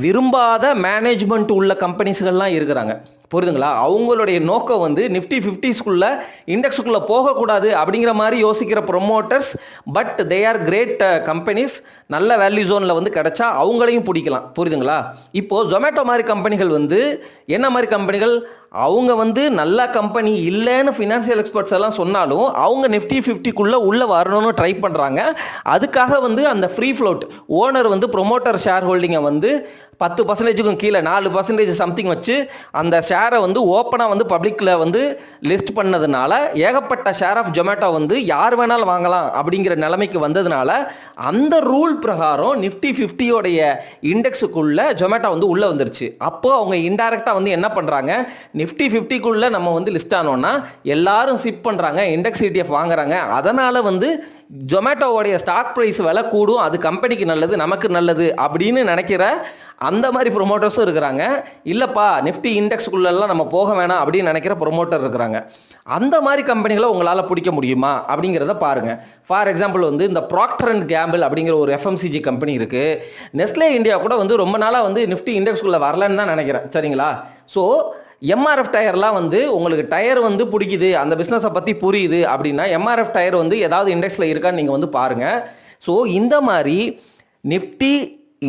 விரும்பாத மேனேஜ்மெண்ட் உள்ள கம்பெனிஸ்கள்லாம் இருக்கிறாங்க, புரியுதுங்களா? அவங்களுடைய நோக்கம் வந்து நிஃப்டி 50ஸ்குள்ளே இண்டெக்ஸுக்குள்ளே போகக்கூடாது அப்படிங்கிற மாதிரி யோசிக்கிற promoters. But they are great companies. நல்ல வேல்யூ ஜோனில் வந்து கிடச்சா அவங்களையும் பிடிக்கலாம், புரியுதுங்களா? இப்போது ஜொமேட்டோ மாதிரி கம்பெனிகள் வந்து என்ன மாதிரி கம்பெனிகள், அவங்க வந்து நல்ல கம்பெனி இல்லைன்னு ஃபினான்ஷியல் எக்ஸ்பர்ட்ஸ் எல்லாம் சொன்னாலும் அவங்க நிஃப்டி 50க்குள்ளே உள்ளே வரணும்னு ட்ரை பண்ணுறாங்க. அதுக்காக வந்து அந்த ஃப்ரீ ஃப்ளோட் ஓனர் வந்து ப்ரொமோட்டர் ஷேர் ஹோல்டிங்கை வந்து 10%க்கும் கீழே 4% சம்திங் வச்சு அந்த ஷேரை வந்து ஓப்பனாக வந்து பப்ளிக்கில் வந்து லிஸ்ட் பண்ணதுனால ஏகப்பட்ட ஷேர் ஆஃப் ஜொமேட்டோ வந்து யார் வேணாலும் வாங்கலாம் அப்படிங்கிற நிலைமைக்கு வந்ததுனால அந்த ரூல் பிரகாரம் நிஃப்டி 50யோடைய இண்டெக்ஸுக்குள்ளே ஜொமேட்டோ வந்து உள்ளே வந்துருச்சு. அப்போது அவங்க இன்டைரக்டாக வந்து என்ன பண்ணுறாங்க, நிஃப்டி 50க்குள்ளே நம்ம வந்து லிஸ்ட் ஆனோன்னா எல்லாரும் சிப் பண்ணுறாங்க, இண்டெக்ஸ் ETF வாங்குறாங்க. அதனால் வந்து ஜொமேட்டோவோடைய ஸ்டாக் ப்ரைஸ் விலை கூடும், அது கம்பெனிக்கு நல்லது, நமக்கு நல்லது அப்படின்னு நினைக்கிற அந்த மாதிரி ப்ரொமோட்டர்ஸும் இருக்கிறாங்க. இல்லைப்பா நிஃப்டி இண்டெக்ஸுக்குள்ளெல்லாம் நம்ம போக வேணாம் அப்படின்னு நினைக்கிற ப்ரொமோட்டர் இருக்கிறாங்க. அந்த மாதிரி கம்பெனிகளை உங்களால் பிடிக்க முடியுமா அப்படிங்கிறத பாருங்கள். ஃபார் எக்ஸாம்பிள் வந்து இந்த ப்ராக்டர் அண்ட் கேம்பிள் அப்படிங்கிற ஒரு FMCG கம்பெனி இருக்குது. நெஸ்லே இந்தியா கூட வந்து ரொம்ப நாளாக வந்து நிஃப்டி இண்டெக்ஸ்குள்ளே வரலன்னு தான் நினைக்கிறேன், சரிங்களா? ஸோ MRF டயர்லாம் வந்து உங்களுக்கு டயர் வந்து பிடிக்குது, அந்த பிஸ்னஸை பற்றி புரியுது அப்படின்னா MRF டயர் வந்து ஏதாவது இண்டெக்ஸில் இருக்கான்னு நீங்கள் வந்து பாருங்கள். ஸோ இந்த மாதிரி நிஃப்டி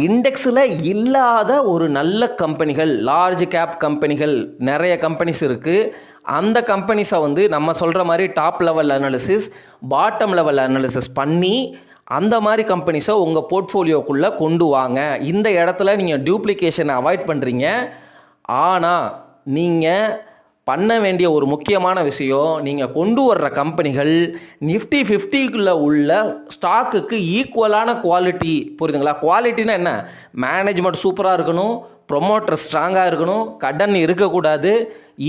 இண்டெக்ஸில் இல்லாத ஒரு நல்ல கம்பெனிகள், லார்ஜ் கேப் கம்பெனிகள் நிறைய கம்பெனிஸ் இருக்குது. அந்த கம்பெனிஸை வந்து நம்ம சொல்கிற மாதிரி top level analysis, bottom level analysis பண்ணி அந்த மாதிரி கம்பெனிஸை உங்கள் போர்ட்ஃபோலியோக்குள்ளே கொண்டு வாங்க. இந்த இடத்துல நீங்கள் டூப்ளிகேஷனை அவாய்ட் பண்ணுறீங்க. ஆனால் நீங்கள் பண்ண வேண்டிய ஒரு முக்கியமான விஷயம், நீங்கள் கொண்டு வர்ற கம்பெனிகள் நிஃப்டி 50க்குள்ளே உள்ள ஸ்டாக்குக்கு ஈக்குவலான குவாலிட்டி. புரியுதுங்களா? குவாலிட்டினா என்ன? மேனேஜ்மெண்ட் சூப்பராக இருக்கணும், ப்ரொமோட்டர் ஸ்ட்ராங்காக இருக்கணும், கடன் இருக்கக்கூடாது,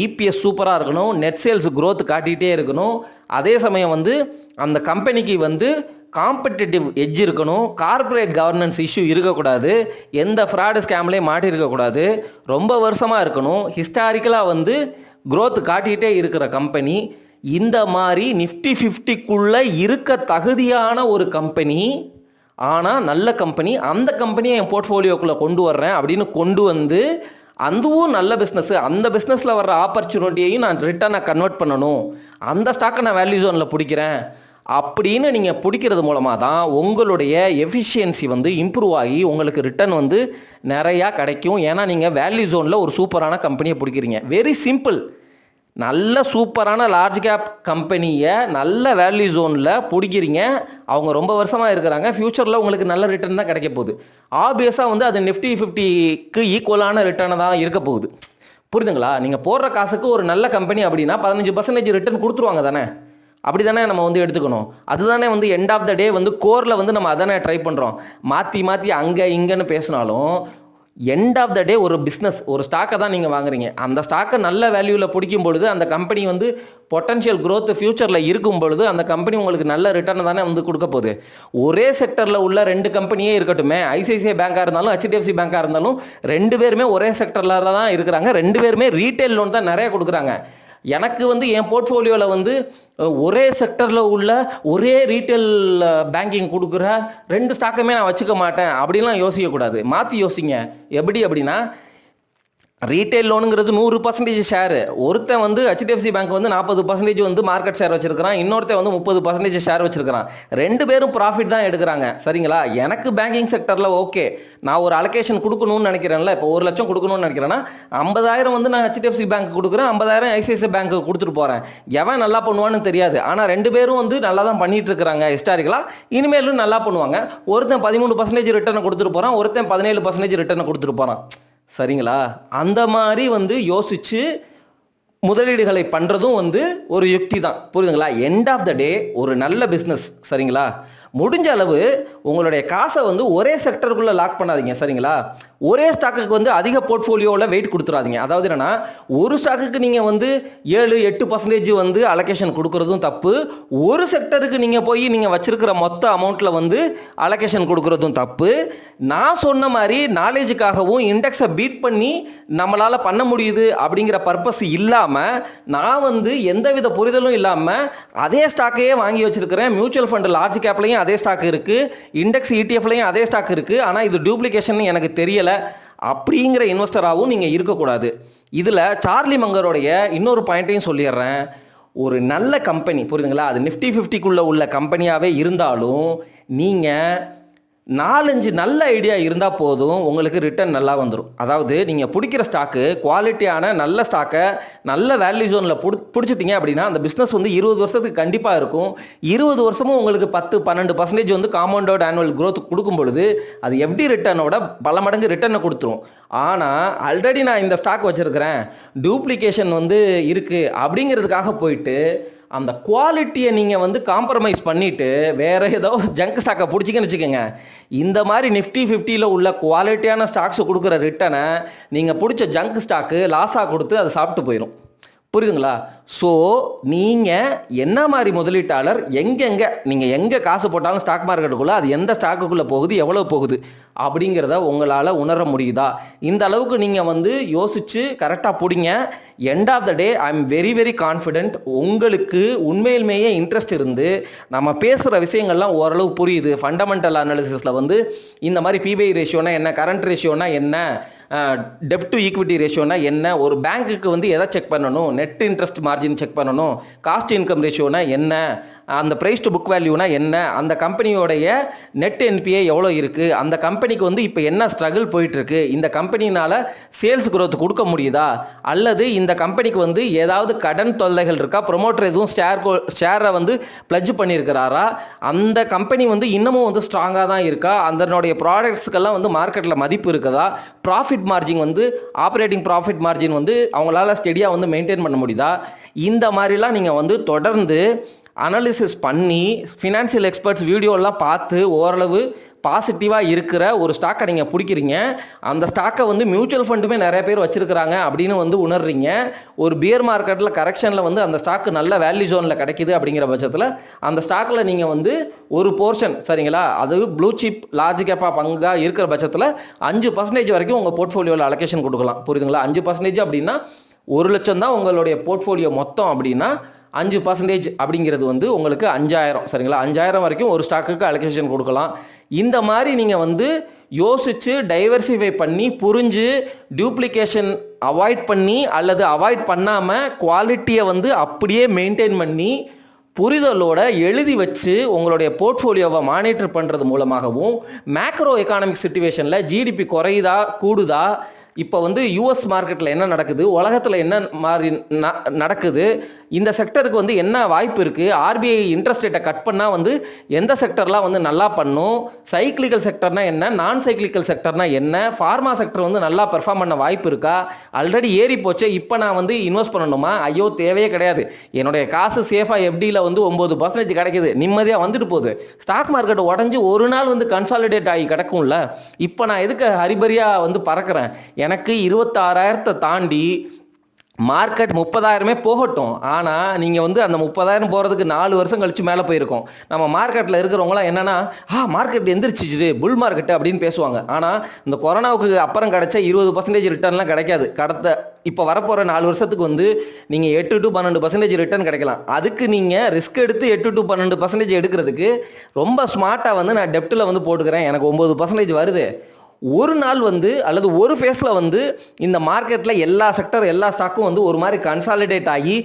இபிஎஸ் சூப்பராக இருக்கணும், நெட் சேல்ஸ் growth காட்டிகிட்டே இருக்கணும். அதே சமயம் வந்து அந்த கம்பெனிக்கு வந்து காம்படிட்டிவ் எட்ஜ் இருக்கணும், கார்ப்பரேட் கவர்னன்ஸ் இஷ்யூ இருக்கக்கூடாது, எந்த ஃப்ராடு ஸ்கேம்லேயும் மாட்டியிருக்கக்கூடாது, ரொம்ப வருஷமாக இருக்கணும், ஹிஸ்டாரிக்கலாக வந்து growth காட்டிகிட்டே இருக்கிற கம்பெனி. இந்த மாதிரி நிஃப்டி 50க்குள்ளே இருக்க தகுதியான ஒரு கம்பெனி, ஆனால் நல்ல கம்பெனி, அந்த கம்பெனியை என் போர்ட்ஃபோலியோக்குள்ளே கொண்டு வர்றேன் அப்படின்னு கொண்டு வந்து, அதுவும் நல்ல பிஸ்னஸ், அந்த பிஸ்னஸில் வர்ற ஆப்பர்ச்சுனிட்டியையும் நான் ரிட்டர்னை கன்வெர்ட் பண்ணணும், அந்த ஸ்டாக்கை நான் வேல்யூ ஜோனில் பிடிக்கிறேன் அப்படின்னு நீங்கள் பிடிக்கிறது மூலமாக தான் உங்களுடைய எஃபிஷியன்சி வந்து இம்ப்ரூவ் ஆகி உங்களுக்கு ரிட்டர்ன் வந்து நிறையா கிடைக்கும். ஏன்னா நீங்கள் வேல்யூ ஜோனில் ஒரு சூப்பரான கம்பெனியை பிடிக்கிறீங்க. Very simple. நல்ல சூப்பரான லார்ஜ் கேப் கம்பெனியை நல்ல வேல்யூ ஜோனில் பிடிக்கிறீங்க, அவங்க ரொம்ப வருஷமாக இருக்கிறாங்க, ஃப்யூச்சரில் உங்களுக்கு நல்ல ரிட்டர்ன் தான் கிடைக்க போகுது. ஆப்வியஸாக வந்து அது நிஃப்டி 50க்கு ஈக்குவலான ரிட்டர்னை தான் இருக்க போகுது. புரியுதுங்களா? நீங்கள் போடுற காசுக்கு ஒரு நல்ல கம்பெனி அப்படின்னா 15% ரிட்டர்ன் கொடுத்துருவாங்க தானே? அப்படி தானே நம்ம வந்து எடுத்துக்கணும். அதுதானே வந்து எண்ட் ஆஃப் த டே வந்து கோரில் வந்து நம்ம அதானே ட்ரை பண்ணுறோம். மாற்றி மாற்றி அங்கே இங்கேன்னு பேசினாலும் எண்ட் ஆஃப் த டே ஒரு பிஸ்னஸ், ஒரு ஸ்டாக்கை தான் நீங்கள் வாங்குறீங்க. அந்த ஸ்டாக்கை நல்ல வேல்யூவில் பிடிக்கும் பொழுது அந்த கம்பெனி வந்து பொட்டன்ஷியல் growth ஃபியூச்சரில் இருக்கும் பொழுது அந்த கம்பெனி உங்களுக்கு நல்ல ரிட்டர்னை தானே வந்து கொடுக்க போகுது. ஒரே செக்டரில் உள்ள 2 கம்பெனியே இருக்கட்டுமே, ஐசிஐசிஐ பேங்காக இருந்தாலும் ஹெச்டிஎஃப்சி பேங்காக இருந்தாலும் 2 பேருமே ஒரே செக்டரில் தான் இருக்கிறாங்க, 2 பேருமே ரீட்டைல் லோன் தான் நிறைய கொடுக்குறாங்க. எனக்கு வந்து என் போர்ட்ஃபோலியோவில் வந்து ஒரே செக்டரில் உள்ள ஒரே ரீட்டைல் பேங்கிங் கொடுக்குற 2 ஸ்டாக்குமே நான் வச்சுக்க மாட்டேன் அப்படின்லாம் யோசிக்கக்கூடாது. மாற்றி யோசிங்க. எப்படி அப்படின்னா, ரீட்டைல் லோனுங்கிறது 100% ஷேரு. ஒருத்தன் வந்து ஹெச்டிஎஃப்சி பேங்க் வந்து 40% வந்து மார்க்கெட் ஷேர் வச்சிருக்கிறான், இன்னொருத்தன் வந்து 30% ஷேர் வச்சிருக்கிறான். 2 பேரும் ப்ராஃபிட் தான் எடுக்கிறாங்க. சரிங்களா? எனக்கு பேங்கிங் செக்டரில் ஓகே, நான் ஒரு அலோகேஷன் கொடுக்கணும்னு நினைக்கிறேன்ல, இப்போ 1 லட்சம் கொடுக்கணும்னு நினைக்கிறேன்னா 50,000 வந்து நான் ஹெச்டிஎஃப்சி பேங்க் கொடுக்குறேன், 50,000 ஐசிஐசிஐ பேங்க் கொடுத்துட்டு போகிறேன். எவன் நல்லா பண்ணுவான்னு தெரியாது, ஆனால் 2 பேரும் வந்து நல்லா தான் பண்ணிட்டு இருக்கிறாங்க ஹிஸ்டாரிக்கலாக, இனிமேலும் நல்லா பண்ணுவாங்க. ஒருத்தன் 13% ரிட்டர்னை கொடுத்துட்டு போகிறான், ஒருத்தன் 17% ரிட்டர்னை கொடுத்துட்டு போகிறான். சரிங்களா? அந்த மாதிரி வந்து யோசிச்சு முதலீடுகளை பண்ணுறதும் வந்து ஒரு யுக்தி தான். புரியுதுங்களா? எண்ட் ஆஃப் த டே ஒரு நல்ல பிஸ்னஸ். சரிங்களா? முடிஞ்ச அளவு உங்களுடைய காசை வந்து ஒரே செக்டருக்குள்ளே லாக் பண்ணாதீங்க. சரிங்களா? ஒரே ஸ்டாக்குக்கு வந்து அதிக போர்ட்ஃபோலியோவில் வெயிட் கொடுத்துடாதீங்க. அதாவது என்னென்னா, ஒரு ஸ்டாக்குக்கு நீங்கள் வந்து 7-8% வந்து அலோகேஷன் கொடுக்குறதும் தப்பு, ஒரு செக்டருக்கு நீங்கள் போய் நீங்கள் வச்சிருக்கிற மொத்த அமௌண்ட்டில் வந்து அலோகேஷன் கொடுக்குறதும் தப்பு. நான் சொன்ன மாதிரி நாலேஜுக்காகவும் இண்டெக்ஸை பீட் பண்ணி நம்மளால் பண்ண முடியுது அப்படிங்கிற பர்பஸ் இல்லாமல், நான் வந்து எந்தவித புரிதலும் இல்லாமல் அதே ஸ்டாக்கையே வாங்கி வச்சிருக்கிறேன். மியூச்சுவல் ஃபண்டு லார்ஜ் கேப்லையும் அதே ஸ்டாக் இருக்குது, இண்டெக்ஸ் இடிஎஃப்லையும் அதே ஸ்டாக் இருக்குது, ஆனால் இது டூப்ளிகேஷன் எனக்கு தெரியலை அப்படிங்கிற இன்வெஸ்டராகவும் நீங்கள் இருக்கக்கூடாது. இதில் சார்லி மங்கரோடைய இன்னொரு பாயிண்ட்டையும் சொல்லிடுறேன். ஒரு நல்ல கம்பெனி, புரியுதுங்களா, அது நிஃப்டி 50க்குள்ளே உள்ள கம்பெனியாகவே இருந்தாலும் நீங்கள் 4-5 நல்ல ஐடியா இருந்தால் போதும், உங்களுக்கு ரிட்டர்ன் நல்லா வந்துடும். அதாவது நீங்கள் பிடிக்கிற ஸ்டாக்கு குவாலிட்டியான நல்ல ஸ்டாக்கை நல்ல வேல்யூ ஜோனில் பிடிச்சிட்டிங்க அப்படின்னா அந்த பிஸ்னஸ் வந்து 20 வருஷத்துக்கு கண்டிப்பாக இருக்கும். 20 வருஷமும் உங்களுக்கு 10-12% வந்து காம்பவுண்டட் ஆனுவல் growth கொடுக்கும் பொழுது அது எஃப்டி ரிட்டர்னோட பல மடங்கு ரிட்டர்னை கொடுத்துரும். ஆனால் ஆல்ரெடி நான் இந்த ஸ்டாக் வச்சுருக்கிறேன், டூப்ளிகேஷன் வந்து இருக்குது அப்படிங்கிறதுக்காக போயிட்டு அந்த குவாலிட்டியை நீங்கள் வந்து காம்ப்ரமைஸ் பண்ணிவிட்டு வேறு ஏதோ ஜங்க் ஸ்டாக்கை பிடிச்சிங்கன்னு வச்சுக்கோங்க, இந்த மாதிரி நிஃப்டி 50ல் உள்ள குவாலிட்டியான ஸ்டாக்ஸ் கொடுக்குற ரிட்டனை நீங்கள் பிடிச்ச ஜங்க் ஸ்டாக்கு லாஸாக கொடுத்து அதை சாப்பிட்டு போயிடும். புரியுதுங்களா? ஸோ நீங்கள் என்ன மாதிரி முதலீட்டாளர், நீங்கள் எங்கே காசு போட்டாலும் ஸ்டாக் மார்க்கெட்டுக்குள்ளே அது எந்த ஸ்டாக்குக்குள்ளே போகுது, எவ்வளோ போகுது அப்படிங்கிறத உங்களால் உணர முடியுதா? இந்த அளவுக்கு நீங்கள் வந்து யோசித்து கரெக்டாக பிடிங்க. End of the day I am very very confident, உங்களுக்கு உண்மையிலுமேயே இன்ட்ரெஸ்ட் இருந்து நம்ம பேசுகிற விஷயங்கள்லாம் ஓரளவு புரியுது. ஃபண்டமெண்டல் அனாலிசிஸில் வந்து இந்த மாதிரி பிபிஐ ரேஷியோனா என்ன, கரண்ட் ரேஷியோனா என்ன, டெப்ட் டு ஈக்விட்டி ரேஷியோனா என்ன, ஒரு பேங்க்குக்கு வந்து எதை செக் பண்ணணும், நெட் இன்ட்ரெஸ்ட் மார்ஜின் செக் பண்ணணும், காஸ்ட் இன்கம் ரேஷியோனா என்ன, அந்த ப்ரைஸ் டு புக் வேல்யூனா என்ன, அந்த கம்பெனியோடைய நெட் என்பிஏ எவ்வளோ இருக்குது, அந்த கம்பெனிக்கு வந்து இப்போ என்ன ஸ்ட்ரகிள் போயிட்டுருக்கு, இந்த கம்பெனினால் சேல்ஸ் growth கொடுக்க முடியுதா, அல்லது இந்த கம்பெனிக்கு வந்து ஏதாவது கடன் தொல்லைகள் இருக்கா, ப்ரொமோட்டர் எதுவும் ஷேரை வந்து பிளட்ஜ் பண்ணியிருக்கிறாரா, அந்த கம்பெனி வந்து இன்னமும் வந்து ஸ்ட்ராங்காக தான் இருக்கா, அதனுடைய ப்ராடக்ட்ஸ்க்கெல்லாம் வந்து மார்க்கெட்டில் மதிப்பு இருக்குதா, ப்ராஃபிட் மார்ஜின் வந்து ஆப்ரேட்டிங் ப்ராஃபிட் மார்ஜின் வந்து அவங்களால ஸ்டெடியாக வந்து மெயின்டைன் பண்ண முடியுதா, இந்த மாதிரிலாம் நீங்கள் வந்து தொடர்ந்து அனாலிசிஸ் பண்ணி ஃபினான்ஷியல் எக்ஸ்பர்ட்ஸ் வீடியோலாம் பார்த்து ஓரளவு பாசிட்டிவாக இருக்கிற ஒரு ஸ்டாக்கை நீங்கள் பிடிக்கிறீங்க. அந்த ஸ்டாக்கை வந்து மியூச்சுவல் ஃபண்டுமே நிறைய பேர் வச்சுருக்கிறாங்க அப்படின்னு வந்து உணர்றீங்க. ஒரு பியர் மார்க்கெட்டில் கரெக்ஷனில் வந்து அந்த ஸ்டாக்கு நல்ல வேல்யூ ஜோனில் கிடைக்குது அப்படிங்கிற பட்சத்தில் அந்த ஸ்டாக்கில் நீங்கள் வந்து ஒரு போர்ஷன், சரிங்களா, அது ப்ளூ சிப் லார்ஜ் கேப்பாக பங்காக இருக்கிற பட்சத்தில் 5% வரைக்கும் உங்கள் போர்ட்ஃபோலியோவில் அலோகேஷன் கொடுக்கலாம். புரியுதுங்களா? 5% அப்படின்னா 1 லட்சம் தான் உங்களுடைய போர்ட்ஃபோலியோ மொத்தம் அப்படின்னா 5% அப்படிங்கிறது வந்து உங்களுக்கு 5000, சரிங்களா? 5000 வரைக்கும் ஒரு ஸ்டாக்குக்கு அலோகேஷன் கொடுக்கலாம். இந்த மாதிரி நீங்கள் வந்து யோசித்து டைவர்சிஃபை பண்ணி புரிஞ்சு டியூப்ளிகேஷன் அவாய்ட் பண்ணி அல்லது அவாய்ட் பண்ணாமல் குவாலிட்டியை வந்து அப்படியே மெயின்டைன் பண்ணி புரிதலோட எழுதி வச்சு உங்களுடைய போர்ட்ஃபோலியோவை மானிட்டர் பண்ணுறது மூலமாகவும் மேக்ரோ எக்கானமிக் சிச்சுவேஷனில் ஜிடிபி குறையுதா கூடுதா, இப்போ வந்து யூஎஸ் மார்க்கெட்டில் என்ன நடக்குது, உலகத்தில் என்ன மாதிரி நடக்குது, இந்த செக்டருக்கு வந்து என்ன வாய்ப்பு இருக்குது, ஆர்பிஐ இன்ட்ரெஸ்ட் ரேட்டை கட் பண்ணால் வந்து எந்த செக்டர்லாம் வந்து நல்லா பண்ணும், சைக்ளிக்கல் செக்டர்னா என்ன, நான் சைக்ளிக்கல் செக்டர்னா என்ன, ஃபார்மா செக்டர் வந்து நல்லா பெர்ஃபார்ம் பண்ண வாய்ப்பு இருக்கா, ஆல்ரெடி ஏறி போச்சு இப்போ நான் வந்து இன்வெஸ்ட் பண்ணணுமா, ஐயோ தேவையே கிடையாது, என்னுடைய காசு சேஃபாக எஃப்டியில் வந்து 9% கிடைக்குது, நிம்மதியாக வந்துட்டு போகுது, ஸ்டாக் மார்க்கெட் உடஞ்சி ஒரு நாள் வந்து கன்சாலிடேட் ஆகி கிடக்கும்ல, இப்போ நான் எதுக்கு ஹரிபரியாக வந்து பறக்கிறேன், எனக்கு 26,000 தாண்டி மார்க்கெட் 30,000 போகட்டும், ஆனால் நீங்கள் வந்து அந்த 30,000 போகிறதுக்கு 4 வருஷம் கழிச்சு மேலே போயிருக்கோம். நம்ம மார்க்கெட்டில் இருக்கிறவங்களாம் என்னென்னா மார்க்கெட் எந்திரிச்சிச்சு புல் மார்க்கெட்டு அப்படின்னு பேசுவாங்க. ஆனால் இந்த கொரோனாவுக்கு அப்புறம் கிடைச்ச 20% ரிட்டர்ன்லாம் கிடைக்காது. இப்போ வரப்போகிற 4 வருஷத்துக்கு வந்து நீங்கள் 8 to 12% ரிட்டர்ன் கிடைக்கலாம். அதுக்கு நீங்கள் ரிஸ்க் எடுத்து 8 to 12% எடுக்கிறதுக்கு ரொம்ப ஸ்மார்ட்டாக வந்து நான் டெப்ட்டில் வந்து போட்டுக்கிறேன், எனக்கு 9% வருது, ஒரு நாள் வந்து அல்லது ஒரு ஃபேஸில் வந்து இந்த மார்க்கெட்டில் எல்லா செக்டர் எல்லா ஸ்டாக்கும் வந்து ஒரு மாதிரி கன்சாலிடேட் ஆகி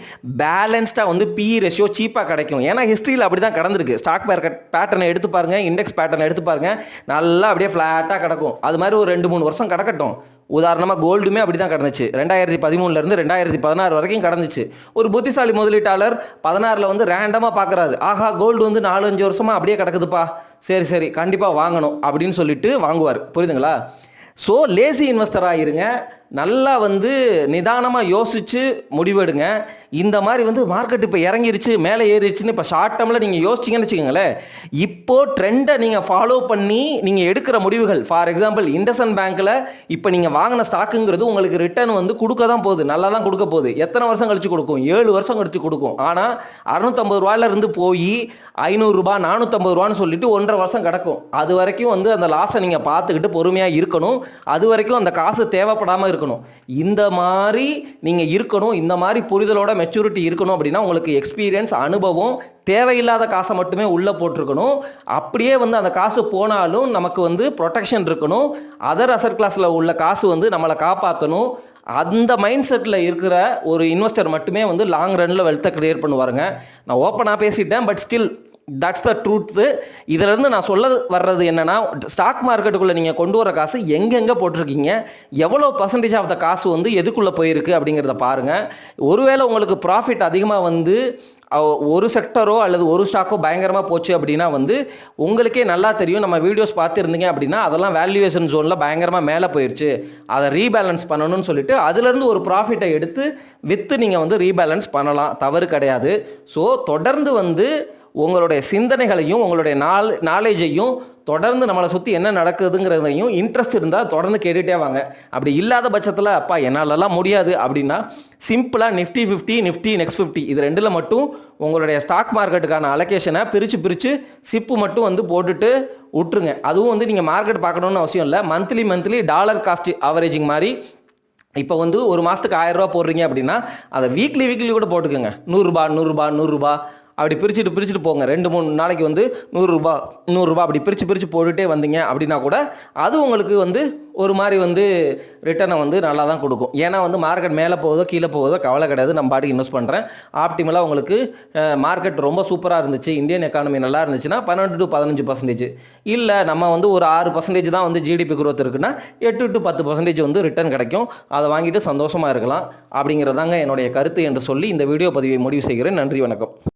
பேலன்ஸ்டாக வந்து பிஇ ரேஷியோ சீப்பாக கிடைக்கும். ஏன்னா ஹிஸ்ட்ரியில் அப்படி தான் கடந்திருக்கு. ஸ்டாக் மார்க்கெட் பேட்டர்னை எடுத்து பாருங்கள், இண்டெக்ஸ் பேட்டர்னை எடுத்து பாருங்கள், நல்லா அப்படியே ஃப்ளாட்டாக கிடக்கும். அது மாதிரி ஒரு 2-3 வருஷம் கிடக்கட்டும். உதாரணமாக கோல்டுமே அப்படி தான் கடந்துச்சு. 2013 2016 வரைக்கும் கடந்துச்சு. ஒரு புத்திசாலி முதலீட்டாளர் 16 வந்து ரேண்டமாக பார்க்குறாரு, ஆஹா கோல்டு வந்து 4-5 வருஷமாக அப்படியே கிடக்குதுப்பா, சரி கண்டிப்பாக வாங்கணும் அப்படின்னு சொல்லிட்டு வாங்குவார். புரியுதுங்களா? ஸோ லேசி இன்வெஸ்டராக இருங்க, நல்லா வந்து நிதானமாக யோசித்து முடிவெடுங்க. இந்த மாதிரி வந்து மார்க்கெட் இப்போ இறங்கிருச்சு மேலே ஏறிடுச்சுன்னு இப்போ ஷார்ட் டேர்மில் நீங்கள் யோசிச்சிங்கன்னு வச்சுக்கோங்களேன், இப்போது ட்ரெண்டை நீங்கள் ஃபாலோ பண்ணி நீங்கள் எடுக்கிற முடிவுகள், ஃபார் எக்ஸாம்பிள் இண்டஸ்இண்ட் பேங்க்கில் இப்போ நீங்கள் வாங்கின ஸ்டாக்குங்கிறது உங்களுக்கு ரிட்டர்ன் வந்து கொடுக்க தான் போகுது, நல்லா தான் கொடுக்க போகுது. எத்தனை வருஷம் கழிச்சு கொடுக்கும்? 7 வருஷம் கழிச்சு கொடுக்கும். ஆனால் 650 ரூபாயிலிருந்து போய் 500 ரூபா 450 ரூபான்னு சொல்லிட்டு 1.5 வருஷம் கிடக்கும். அது வரைக்கும் வந்து அந்த லாஸை நீங்கள் பார்த்துக்கிட்டு பொறுமையாக இருக்கணும். அது வரைக்கும் அந்த காசு தேவைப்படாமல் இருக்கணும். இந்த மாதிரி நீங்கள் இருக்கணும். இந்த மாதிரி புரிதலோட மெச்சூரிட்டி இருக்கணும் அப்படின்னா உங்களுக்கு எக்ஸ்பீரியன்ஸ், அனுபவம், தேவையில்லாத காசை மட்டுமே உள்ளே போட்டிருக்கணும். அப்படியே வந்து அந்த காசு போனாலும் நமக்கு வந்து ப்ரொடெக்ஷன் இருக்கணும். அதர் அசட் கிளாஸில் உள்ள காசு வந்து நம்மளை காப்பாற்றணும். அந்த மைண்ட் செட்டில் இருக்கிற ஒரு இன்வெஸ்டர் மட்டுமே வந்து லாங் ரன்னில் வெல்த்தை கிரியேட் பண்ணுவாருங்க. நான் ஓப்பனாக பேசிட்டேன், but still that's the truth. இதிலேருந்து நான் சொல்ல வர்றது என்னென்னா, ஸ்டாக் மார்க்கெட்டுக்குள்ளே நீங்கள் கொண்டு வர காசு எங்கெங்கே போட்டிருக்கீங்க, எவ்வளோ பர்சன்டேஜ் ஆஃப் த காசு வந்து எதுக்குள்ளே போயிருக்கு அப்படிங்கிறத பாருங்கள். ஒருவேளை உங்களுக்கு ப்ராஃபிட் அதிகமாக வந்து ஒரு செக்டரோ அல்லது ஒரு ஸ்டாக்கோ பயங்கரமாக போச்சு அப்படின்னா வந்து உங்களுக்கே நல்லா தெரியும். நம்ம வீடியோஸ் பார்த்துருந்தீங்க அப்படின்னா அதெல்லாம் வேல்யூவேஷன் ஜோனில் பயங்கரமாக மேலே போயிடுச்சு, அதை ரீபேலன்ஸ் பண்ணணும்னு சொல்லிட்டு அதுலேருந்து ஒரு ப்ராஃபிட்டை எடுத்து விற்று நீங்கள் வந்து ரீபேலன்ஸ் பண்ணலாம், தவறு கிடையாது. ஸோ தொடர்ந்து வந்து உங்களுடைய சிந்தனைகளையும் உங்களுடைய நாலேஜையும் தொடர்ந்து நம்மளை சுற்றி என்ன நடக்குதுங்கிறதையும் இன்ட்ரெஸ்ட் இருந்தால் தொடர்ந்து கேட்டுகிட்டே வாங்க. அப்படி இல்லாத பட்சத்தில் அப்பா என்னாலலாம் முடியாது அப்படின்னா சிம்பிளாக நிஃப்டி 50 நிஃப்டி நெக்ஸ்ட் 50 இது 2ல் மட்டும் உங்களுடைய ஸ்டாக் மார்க்கெட்டுக்கான அலோகேஷனை பிரித்து சிப்பு மட்டும் வந்து போட்டுட்டு விட்டுருங்க. அதுவும் வந்து நீங்கள் மார்க்கெட் பார்க்கணுன்னு அவசியம் இல்லை. மந்த்லி டாலர் காஸ்ட் ஆவரேஜிங் மாதிரி இப்போ வந்து ஒரு மாதத்துக்கு 1000 ரூபா போடுறீங்க அப்படின்னா அதை வீக்லி கூட போட்டுக்கோங்க. 100 ரூபா அப்படி பிரிச்சுட்டு போங்க. 2-3 நாளைக்கு வந்து ரூ. 100 அப்படி பிரித்து போட்டுகிட்டே வந்தீங்க அப்படின்னா கூட அது உங்களுக்கு வந்து ஒரு மாதிரி வந்து ரிட்டர்னை வந்து நல்லா தான் கொடுக்கும். ஏன்னா வந்து மார்க்கெட் மேலே போகுதோ கீழே போகுதோ கவலை கிடையாது, நம்ம பாட்டுக்கு இன்வெஸ்ட் பண்ணுறேன். ஆப்டிமலாக உங்களுக்கு மார்க்கெட் ரொம்ப சூப்பராக இருந்துச்சு, இந்தியன் எக்கானமி நல்லா இருந்துச்சுன்னா 12 to 15%. இல்லை நம்ம வந்து ஒரு 6% தான் வந்து ஜிடிபி குரோத் இருக்குன்னா 8 to 10% வந்து ரிட்டர்ன் கிடைக்கும். அதை வாங்கிட்டு சந்தோஷமாக இருக்கலாம் அப்படிங்கிறதாங்க என்னுடைய கருத்து என்று சொல்லி இந்த வீடியோ பதிவை முடிவு செய்கிறேன். நன்றி, வணக்கம்.